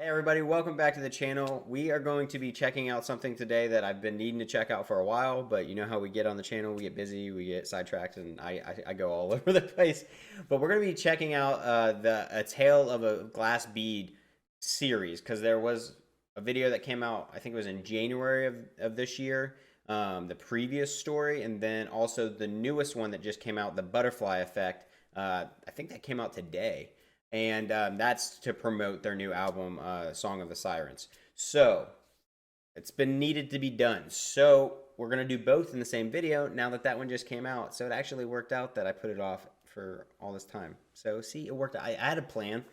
Hey everybody, welcome back to the channel. We are going to be checking out something today that I've been needing to check out for a while, but you know how we get on the channel, we get busy, we get sidetracked, and I go all over the place. But we're going to be checking out A Tale of a Glass Bead series, because there was a video that came out, I think it was in January of this year, the previous story, and then also the newest one that just came out, The Butterfly Effect. I think that came out today, and that's to promote their new album, Song of the Sirens. So it's been needed to be done. So we're gonna do both in the same video now that that one just came out. So it actually worked out that I put it off for all this time. So see, it worked. I had a plan.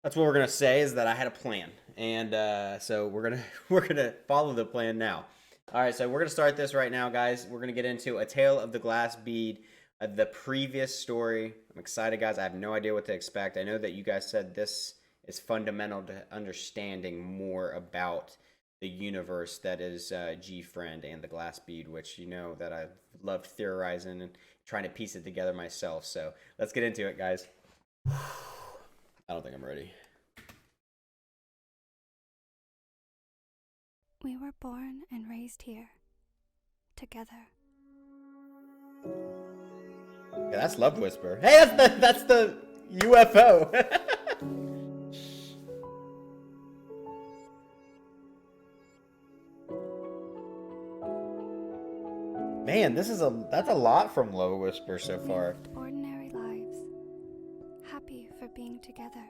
That's what we're gonna say, is that I had a plan, and so we're gonna follow the plan now. All right, so we're gonna start this right now, guys. We're gonna get into A Tale of the Glass Bead, the previous story. I'm excited, guys. I have no idea what to expect. I know that you guys said this is fundamental to understanding more about the universe that is GFRIEND and the Glass Bead, which you know that I've loved theorizing and trying to piece it together myself. So let's get into it, guys. I don't think I'm ready. We were born and raised here, together. Yeah, that's Love Whisper. Hey, that's the UFO. Man, that's a lot from Love Whisper so We far. lived ordinary lives, happy for being together.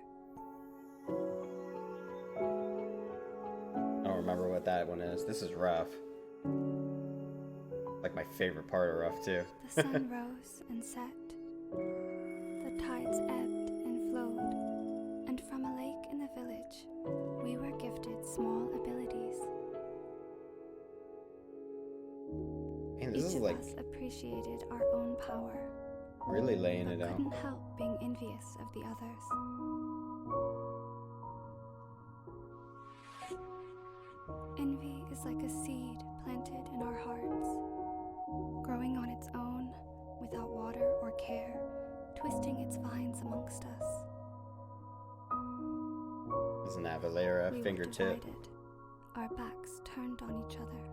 I don't remember what that one is. This is rough. Like my favorite part of rough too. The sun rose and set, the tides ebbed and flowed, and from a lake in the village, we were gifted small abilities. Man, this Each is of like us appreciated our own power, really laying but it out. couldn't help being envious of the others. Envy is like a seed planted in our hearts, growing on its own without water or care, twisting its vines amongst us. Doesn't have a layer of We were fingertip. divided, our backs turned on each other.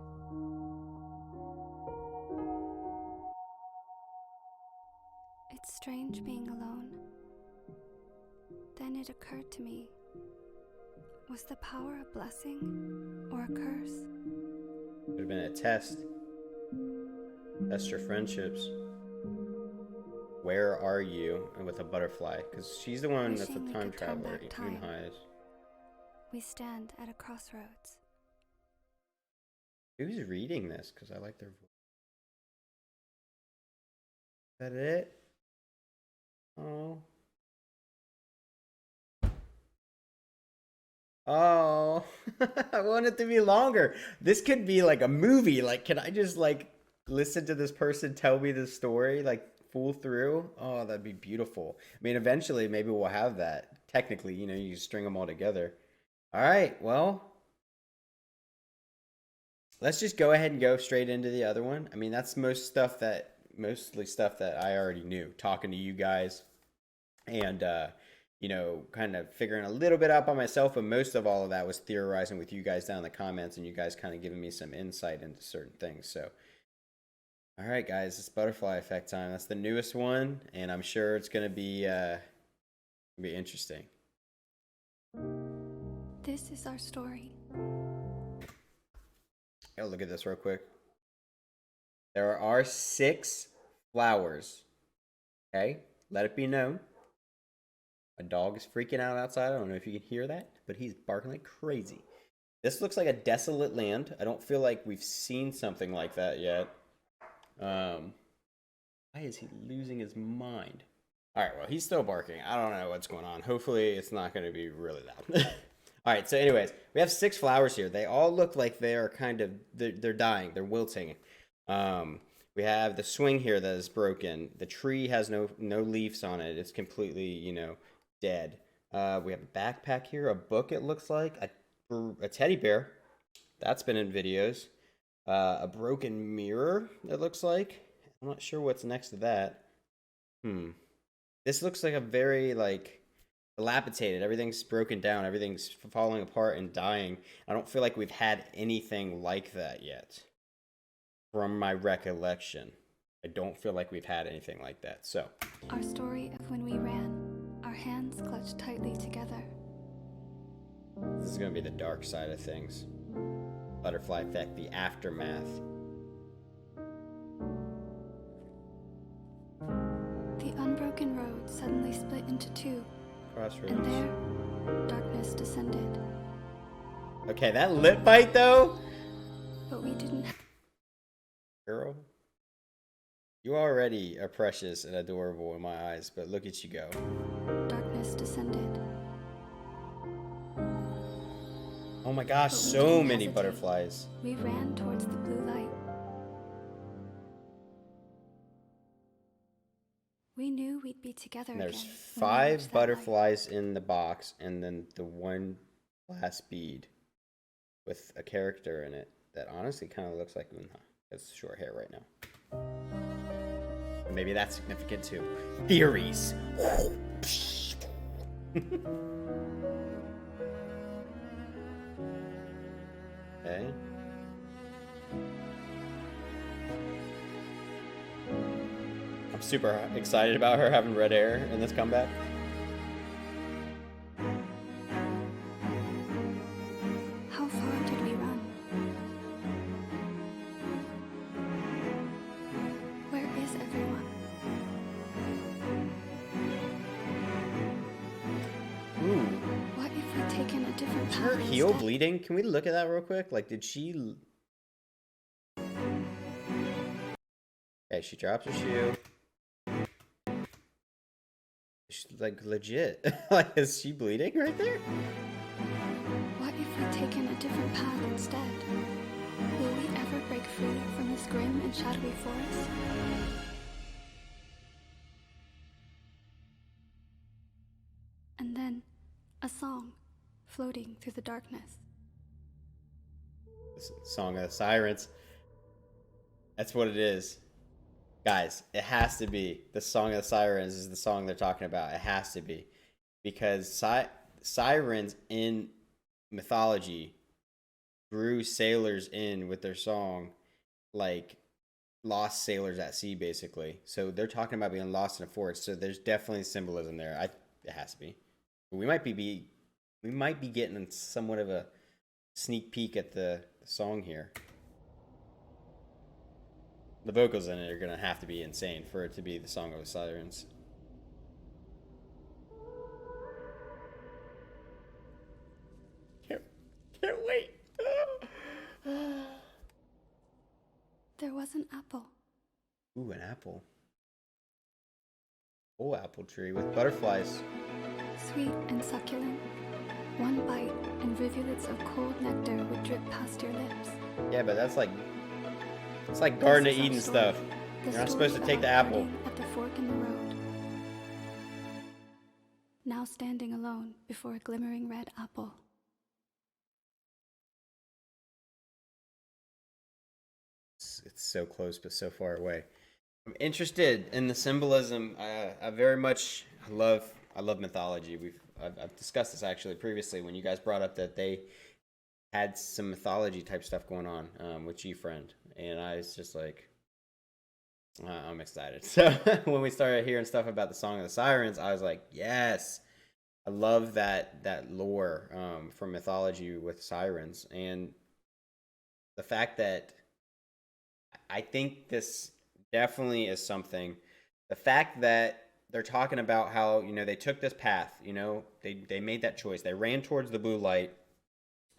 It's strange being alone. Then it occurred to me, was the power a blessing or a curse? Would have been a test. Test your friendships. Where are you? And with a butterfly, because she's the one that's a Wishing we time could turn traveler. back time. Unhais. We stand at a crossroads. Who's reading this? Because I like their voice. Is that it? Oh. Oh, I want it to be longer. This could be like a movie. Like, can I just like listen to this person tell me the story, like full through? Oh, that'd be beautiful. I mean, eventually maybe we'll have that. Technically, you know, you string them all together. All right, well, let's just go ahead and go straight into the other one. I mean, that's mostly stuff that I already knew, talking to you guys and you know, kind of figuring a little bit out by myself, but most of all of that was theorizing with you guys down in the comments and you guys kind of giving me some insight into certain things. So, all right, guys, it's Butterfly Effect time. That's the newest one, and I'm sure it's gonna be interesting. This is our story. I'll look at this real quick. There are 6 flowers. Okay, let it be known. A dog is freaking out outside. I don't know if you can hear that, but he's barking like crazy. This looks like a desolate land. I don't feel like we've seen something like that yet. Why is he losing his mind? All right, well, he's still barking. I don't know what's going on. Hopefully, it's not going to be really loud. All right, so anyways, we have 6 flowers here. They all look like they are kind of, they're dying. They're wilting. We have the swing here that is broken. The tree has no leaves on it. It's completely, you know, dead. We have a backpack here, a book it looks like, a teddy bear. That's been in videos. A broken mirror, it looks like. I'm not sure what's next to that. This looks like a very, like, dilapidated. Everything's broken down. Everything's falling apart and dying. I don't feel like we've had anything like that yet. From my recollection, I don't feel like we've had anything like that. So, Our story of when we ran, our hands clutched tightly together. this is going to be the dark side of things. Butterfly effect, the aftermath. The unbroken road suddenly split into two, Crossroads. and there, darkness descended. Okay, that lip bite though? But we didn't. Girl, you already are precious and adorable in my eyes, but look at you go. Darkness descended. Oh my gosh, But we so didn't many hesitate. butterflies. We ran towards the blue light. We knew we'd be together And there's again. when we reached 5 that butterflies in the box, and then the one last bead with a character in it that honestly kind of looks like Unha. Has short hair right now. Maybe that's significant too. Theories. Okay. I'm super excited about her having red hair in this comeback. light. How far did we run? Where is everyone? Ooh. What if we'd taken a different Is path her heel instead? bleeding? Can we look at that real quick? Like, did she... Okay, she drops her shoe. She's like legit. Like, is she bleeding right there? What if we'd taken a different path instead? Will we ever break free from this grim and shadowy forest? And then, a song floating through the darkness. This Song of the Sirens. That's what it is. Guys, it has to be. The Song of the Sirens is the song they're talking about. It has to be. Because sirens in mythology drew sailors in with their song, like lost sailors at sea, basically. So they're talking about being lost in a forest. So there's definitely symbolism there. It has to be. We might be getting somewhat of a sneak peek at the song here. The vocals in it are gonna have to be insane for it to be the Song of the Sirens. Can't wait. There was an apple. Ooh, an apple. Oh, apple tree with butterflies. Sweet and succulent. One bite and rivulets of cold nectar would drip past your lips. Yeah, but that's like it's like Garden of This is our Eden story. stuff. The You're not story supposed to of take the our apple. parting at the fork in the road. Now standing alone before a glimmering red apple. It's so close but so far away. I'm interested in the symbolism. I very much love mythology. I've discussed this actually previously when you guys brought up that they had some mythology type stuff going on with GFRIEND, and I was just like, I'm excited. So when we started hearing stuff about the Song of the Sirens, I was like, yes, I love that lore from mythology with sirens, and the fact that I think this definitely is something. The fact that they're talking about how, they took this path, they made that choice. They ran towards the blue light,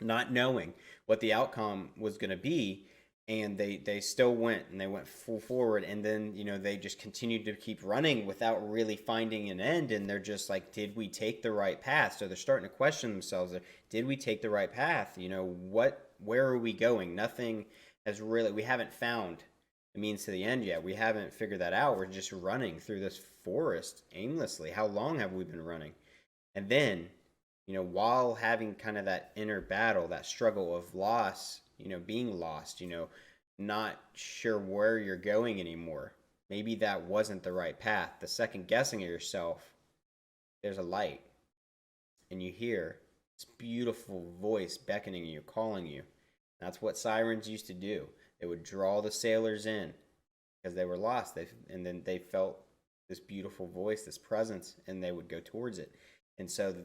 not knowing what the outcome was going to be, and they still went, and they went full forward, and then they just continued to keep running without really finding an end, and they're just like, did we take the right path? So they're starting to question themselves. Did we take the right path? Where are we going? Nothing has really, we haven't found the means to the end yet. We haven't figured that out. We're just running through this forest aimlessly. How long have we been running? And then, while having kind of that inner battle, that struggle of loss, being lost, not sure where you're going anymore. Maybe that wasn't the right path. The second guessing of yourself, there's a light. and you hear this beautiful voice beckoning you, calling you. That's what sirens used to do. They would draw the sailors in because they were lost. And then they felt this beautiful voice, this presence, and they would go towards it. And so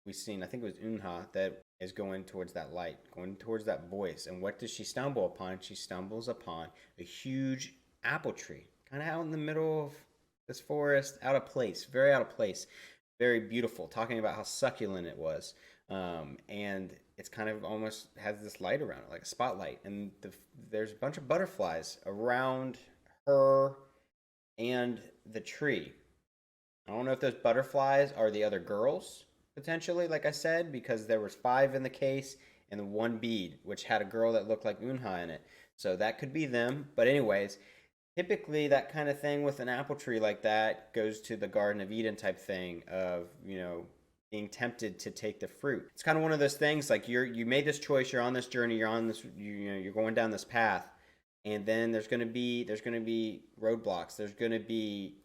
we've seen, I think it was Unha that is going towards that light, going towards that voice. And what does she stumble upon? She stumbles upon a huge apple tree, kind of out in the middle of this forest, out of place, very out of place, very beautiful, talking about how succulent it was. And it's kind of almost has this light around it, like a spotlight. And there's a bunch of butterflies around her and the tree. I don't know if those butterflies are the other girls, potentially, like I said, because there was 5 in the case and the 1 bead, which had a girl that looked like Unha in it. So that could be them. But anyways, typically that kind of thing with an apple tree like that goes to the Garden of Eden type thing of, being tempted to take the fruit. It's kind of one of those things like you made this choice, you're on this journey, you're on this, you're going down this path, and then there's going to be roadblocks. There's going to be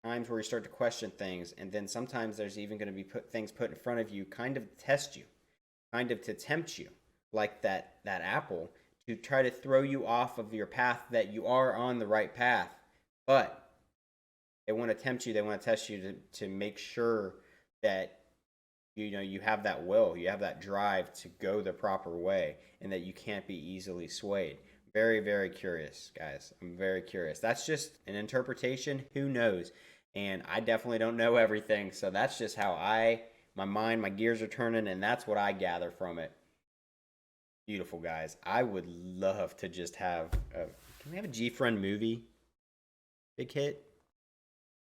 times where you start to question things, and then sometimes there's even going to be things put in front of you, kind of to test you, kind of to tempt you, like that apple, to try to throw you off of your path that you are on the right path, but they want to tempt you. They want to test you to make sure that you have that will, you have that drive to go the proper way, and that you can't be easily swayed. Very, very curious, guys. I'm very curious. That's just an interpretation. Who knows? And I definitely don't know everything. So that's just how my gears are turning, and that's what I gather from it. Beautiful, guys. I would love to just can we have a GFRIEND movie? Big hit.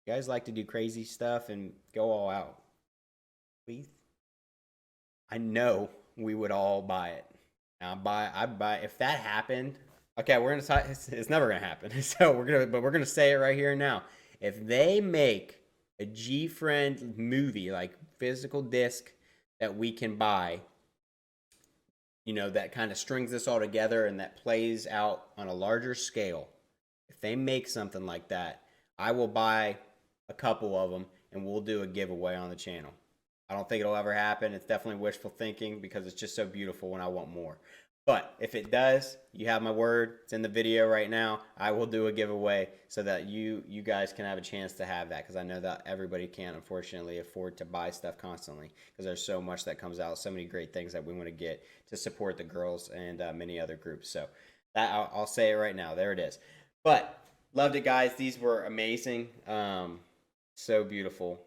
You guys like to do crazy stuff and go all out. Please. I know we would all buy it. I'd buy if that happened. Okay, we're gonna talk. It's never gonna happen. So we're gonna say it right here and now. If they make a GFRIEND movie, like physical disc that we can buy, that kind of strings this all together and that plays out on a larger scale. If they make something like that, I will buy a couple of them and we'll do a giveaway on the channel. I don't think it'll ever happen. It's definitely wishful thinking because it's just so beautiful and I want more. But if it does, you have my word. It's in the video right now. I will do a giveaway so that you guys can have a chance to have that, because I know that everybody can't, unfortunately, afford to buy stuff constantly because there's so much that comes out, so many great things that we want to get to support the girls and many other groups. So that I'll say it right now. There it is. But loved it, guys. These were amazing. So beautiful.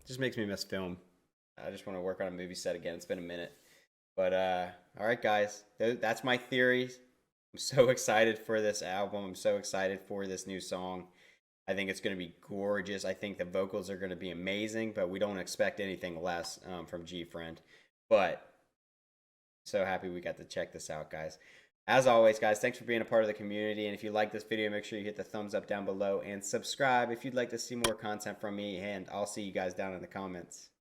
Just makes me miss film. I just want to work on a movie set again. It's been a minute. But, all right, guys. That's my theories. I'm so excited for this album. I'm so excited for this new song. I think it's going to be gorgeous. I think the vocals are going to be amazing, but we don't expect anything less from GFRIEND. But so happy we got to check this out, guys. As always, guys, thanks for being a part of the community. And if you like this video, make sure you hit the thumbs up down below and subscribe if you'd like to see more content from me. And I'll see you guys down in the comments.